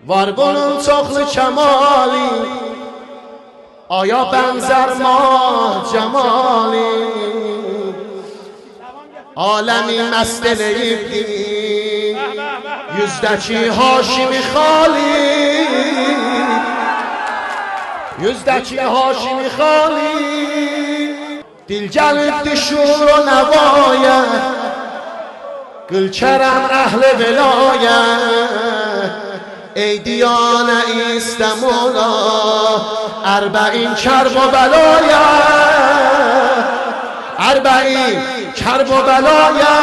Var bunun çoxlu kəmali, aya bənzər ma cəmali. Aləmi məst eləyibdi yüzdəki Haşimi xali, yüzdəki Haşimi xali. Dil gəlibdi şur و nəvaya, qıl kərəm əhli velaya. ای دیانه ایستمولا اربعین کرب و بلایا، اربعین کرب و بلایا.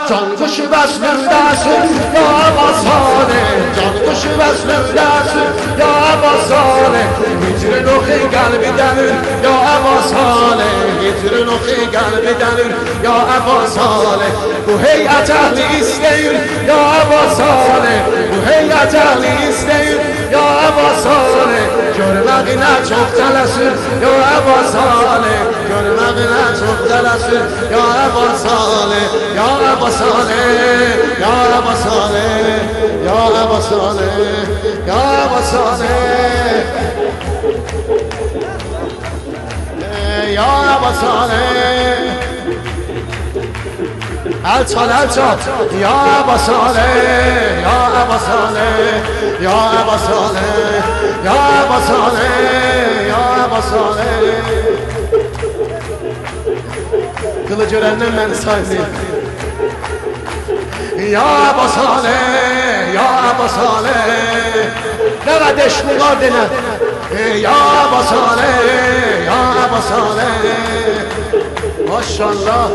جانگوش وصلم دست یا باسانه، جانگوش وصلم دست یا باسانه. هجر نخی قلبی دنر یا باسانه، هجر نخی قلبی دنر یا باسانه. Bu heyət əhli istəyir ya bاسانه، bu heyət əhli istəyir ya bاسانه. Görməğinə çox tələsir ya bاسانه، görməğinə çox tələsir ya bاسانه. Ya bاسانه، ya bاسانه، ya bاسانه، ya bاسانه، ya bاسانه. الچال الچال یا باسانه، یا باسانه، یا باسانه، یا باسانه، یا باسانه. Kılı görəndən məni saymayın. Ya bاسانه، ya bاسانه. Nə qədər eşqliqar denən. Ya bاسانه، ya bاسانه. Maşallah.